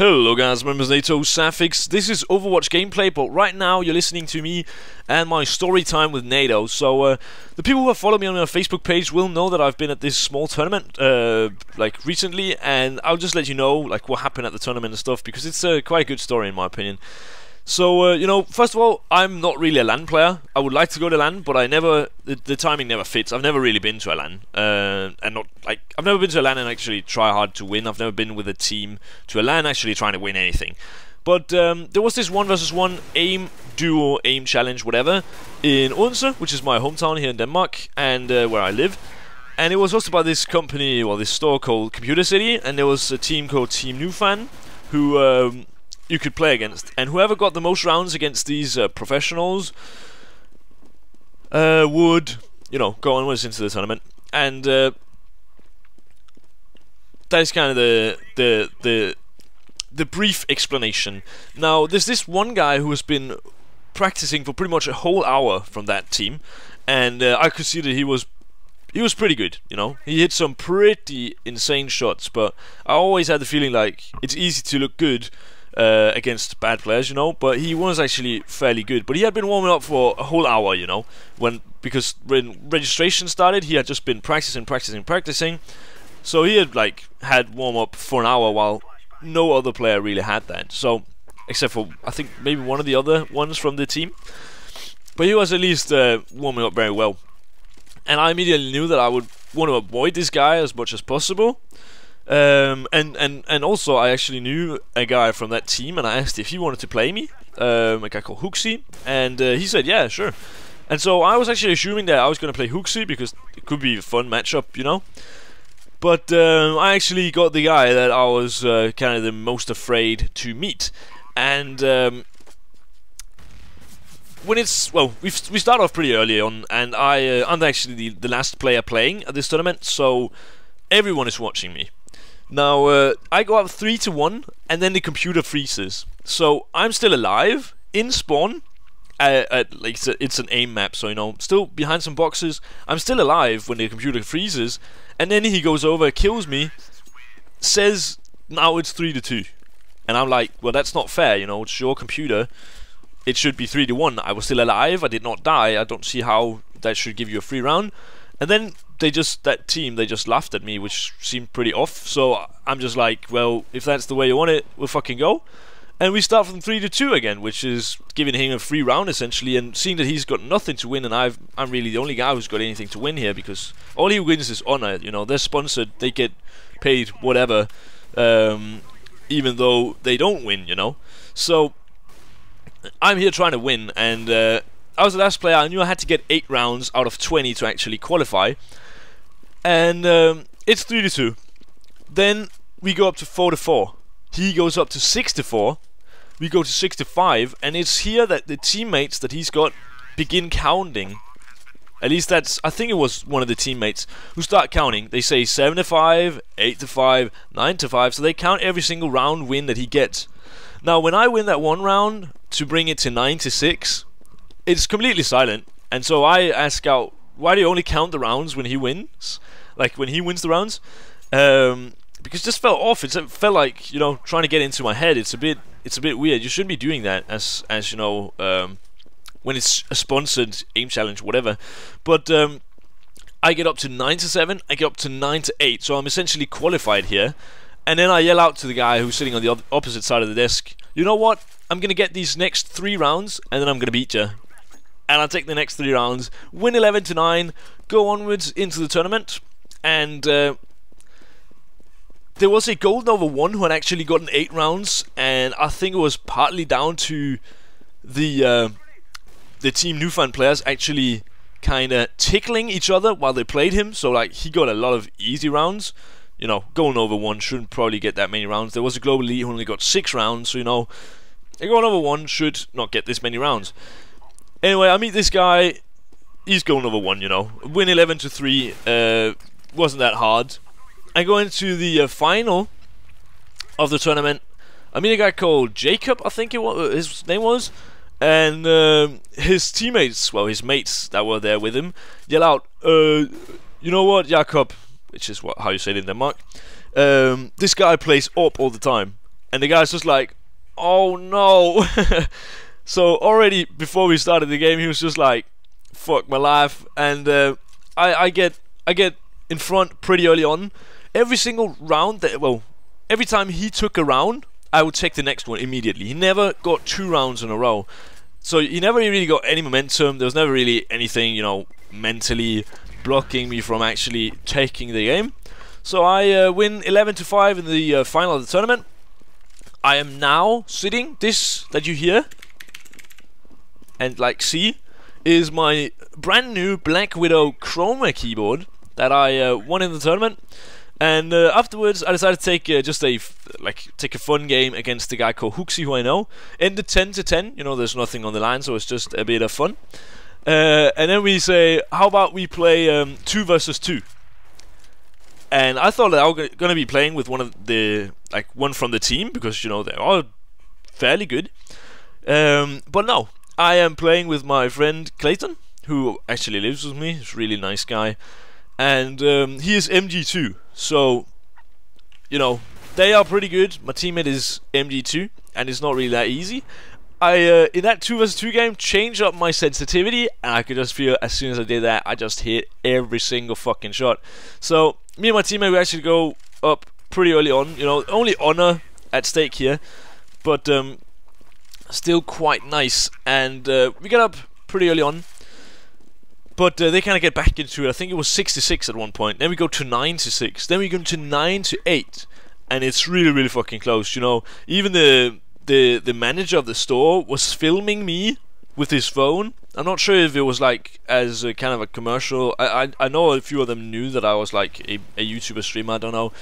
Hello guys, my name is NaToSaphiX. This is Overwatch gameplay, but right now you're listening to me and my story time with NATO. So the people who have followed me on my Facebook page will know that I've been at this small tournament like recently, and I'll just let you know like what happened at the tournament and stuff, because it's quite a good story in my opinion. So, you know, first of all, I'm not really a LAN player. I would like to go to LAN, but I never, the timing never fits. I've never really been to a LAN, and not, like, I've never been to a LAN and actually try hard to win. I've never been with a team to a LAN actually trying to win anything. But, there was this 1v1 aim challenge, whatever, in Odense, which is my hometown here in Denmark, and where I live. And it was hosted by this company, well, this store called Computer City, and there was a team called Team Newfan, who, you could play against, and whoever got the most rounds against these professionals would, you know, go onwards into the tournament. And that is kind of the brief explanation. Now, there's this one guy who has been practicing for pretty much a whole hour from that team, and I could see that he was pretty good, you know. He hit some pretty insane shots, but I always had the feeling like it's easy to look good against bad players, you know, but he was actually fairly good. But he had been warming up for a whole hour, you know, because when registration started, he had just been practicing. So he had like had warm up for an hour, while no other player really had that. So except for I think maybe one of the other ones from the team, but he was at least warming up very well. And I immediately knew that I would want to avoid this guy as much as possible. And also I actually knew a guy from that team, and I asked if he wanted to play me, a guy called Hooksy, and he said yeah, sure. And so I was actually assuming that I was going to play Hooksy because it could be a fun matchup, you know. But I actually got the guy that I was kind of the most afraid to meet. And when it's, well, we start off pretty early on, and I'm actually the last player playing at this tournament, so everyone is watching me. Now, I go up 3-1, and then the computer freezes. So I'm still alive in spawn. Like it's an aim map, so you know, still behind some boxes. I'm still alive when the computer freezes, and then he goes over, kills me, says now it's 3-2, and I'm like, well, that's not fair, you know. It's your computer. It should be 3-1. I was still alive. I did not die. I don't see how that should give you a free round. And then that team just laughed at me, which seemed pretty off. So I'm just like, well, if that's the way you want it, we'll fucking go. And we start from 3-2 again, which is giving him a free round essentially. And seeing that he's got nothing to win, and I'm really the only guy who's got anything to win here, because all he wins is honor. You know, they're sponsored, they get paid whatever, even though they don't win. You know, so I'm here trying to win, and I was the last player. I knew I had to get 8 rounds out of 20 to actually qualify. And it's 3-2. Then we go up to 4-4. He goes up to 6-4. We go to 6-5, and it's here that the teammates that he's got begin counting. At least that's, I think it was one of the teammates who start counting. They say 7-5, 8-5, 9-5, so they count every single round win that he gets. Now, when I win that one round to bring it to 9-6, it's completely silent, and so I ask out, why do you only count the rounds when he wins? Like when he wins the rounds? Because it just felt off. It felt like, you know, trying to get into my head. It's a bit weird. You shouldn't be doing that as you know, when it's a sponsored aim challenge, whatever. But I get up to 9-7. I get up to 9-8. So I'm essentially qualified here. And then I yell out to the guy who's sitting on the opposite side of the desk, you know what? I'm gonna get these next 3 rounds, and then I'm gonna beat you. And I'll take the next 3 rounds, win 11-9, go onwards into the tournament. And there was a gold over 1 who had actually gotten 8 rounds, and I think it was partly down to the Team Newfan players actually kinda tickling each other while they played him. So like, he got a lot of easy rounds. You know, going over 1 shouldn't probably get that many rounds. There was a global elite who only got 6 rounds, so you know, going over 1 should not get this many rounds. Anyway, I meet this guy. He's going over 1, you know. Win 11-3. Wasn't that hard. I go into the final of the tournament. I meet a guy called Jacob, I think his name was. And his teammates, well, his mates that were there with him, yell out, you know what, Jacob, which is how you say it in Denmark. This guy plays up all the time. and the guy's just like, oh no. So already before we started the game, he was just like, fuck my life. And I get in front pretty early on. Every single round every time he took a round, I would take the next one immediately. He never got 2 rounds in a row, so he never really got any momentum. There was never really anything, you know, mentally blocking me from actually taking the game. So I win 11-5 in the final of the tournament. I am now sitting, this that you hear and like see is my brand new Black Widow Chroma keyboard that I won in the tournament. And afterwards I decided to take take a fun game against the guy called Hooksy, who I know. Ended 10-10, you know, there's nothing on the line, so it's just a bit of fun. And then we say, how about we play 2 versus 2? And I thought that I was gonna be playing with one from the team, because, you know, they're all fairly good. But no, I am playing with my friend Clayton, who actually lives with me. He's a really nice guy, and he is MG2. So, you know, they are pretty good. My teammate is MG2, and it's not really that easy. I in that 2 versus 2 game changed up my sensitivity, and I could just feel as soon as I did that, I just hit every single fucking shot. So me and my teammate, we actually go up pretty early on. You know, only honor at stake here, but still quite nice. And we get up pretty early on, but they kind of get back into it. I think it was 6-6 at one point. Then we go to 9-6. Then we go to 9-8, and it's really fucking close. You know, even the manager of the store was filming me with his phone. I'm not sure if it was like as a kind of a commercial. I know a few of them knew that I was like a YouTuber streamer. I don't know.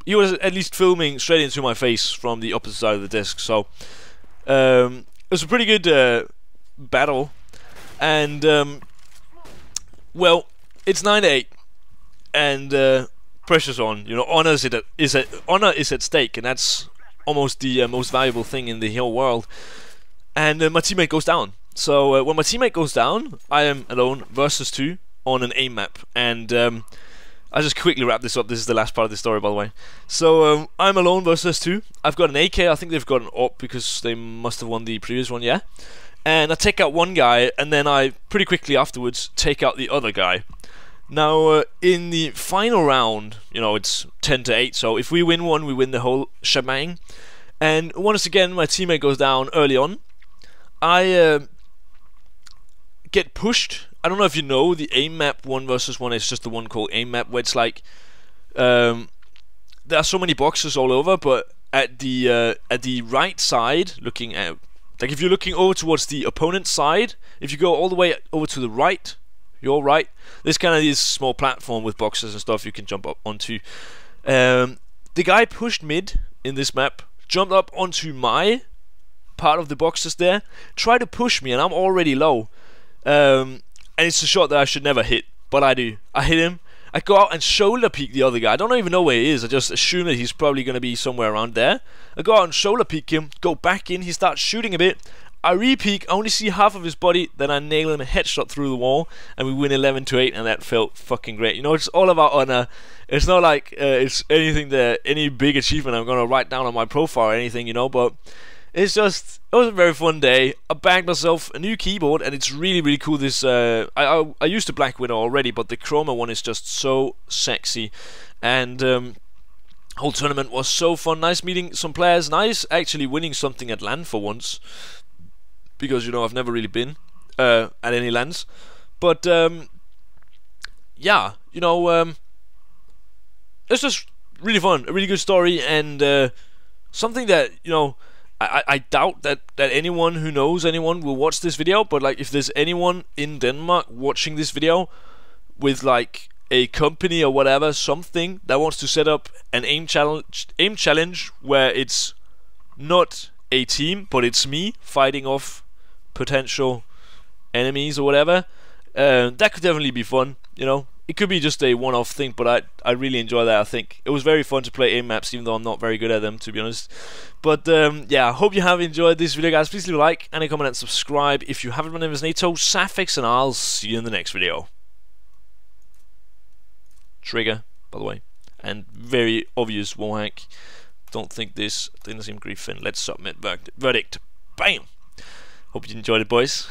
He was at least filming straight into my face from the opposite side of the desk. So it was a pretty good battle. And well, it's 9-8, and pressure's on. You know, honor is at stake, and that's almost the most valuable thing in the whole world. And my teammate goes down. So when my teammate goes down, I am alone versus 2 on an aim map. And I'll just quickly wrap this up. This is the last part of the story, by the way. So I'm alone versus 2. I've got an AK. I think they've got an AWP because they must have won the previous one, yeah. And I take out one guy, and then I pretty quickly afterwards take out the other guy. Now in the final round, you know, it's 10-8, so if we win one, we win the whole shebang. And once again, my teammate goes down early on. I get pushed. I don't know if you know, the aim map 1 versus 1 is just the one called aim map, where it's like there are so many boxes all over, but at the right side, looking at, like, if you're looking over towards the opponent's side, if you go all the way over to the right, your right, there's kind of this small platform with boxes and stuff you can jump up onto. The guy pushed mid in this map, jumped up onto my part of the boxes there, tried to push me, and I'm already low. And it's a shot that I should never hit, but I do. I hit him. I go out and shoulder peek the other guy. I don't even know where he is. I just assume that he's probably going to be somewhere around there. I go out and shoulder peek him, go back in, he starts shooting a bit. I re-peek, I only see half of his body, then I nail him a headshot through the wall, and we win 11-8, and that felt fucking great. You know, it's all about honor. It's not like it's any big achievement I'm going to write down on my profile or anything, you know, but it's just, it was a very fun day. I bagged myself a new keyboard, and it's really cool. This I used the Black Widow already, but the Chroma one is just so sexy. And whole tournament was so fun. Nice meeting some players. Nice actually winning something at LAN for once, because, you know, I've never really been at any LANs. But yeah, you know, it's just really fun. A really good story, and something that, you know, I doubt that anyone who knows anyone will watch this video, but like, if there's anyone in Denmark watching this video with like a company or whatever, something that wants to set up an aim challenge where it's not a team, but it's me fighting off potential enemies or whatever, that could definitely be fun. You know, it could be just a one-off thing, but I really enjoy that. I think it was very fun to play aim maps, even though I'm not very good at them, to be honest. But yeah, I hope you have enjoyed this video, guys. Please leave a like and a comment and subscribe if you haven't. My name is NaToSaphiX, and I'll see you in the next video. Trigger, by the way, and very obvious wall hack. don't think this didn't seem griefing. Let's submit verdict. Bam! Hope you enjoyed it, boys.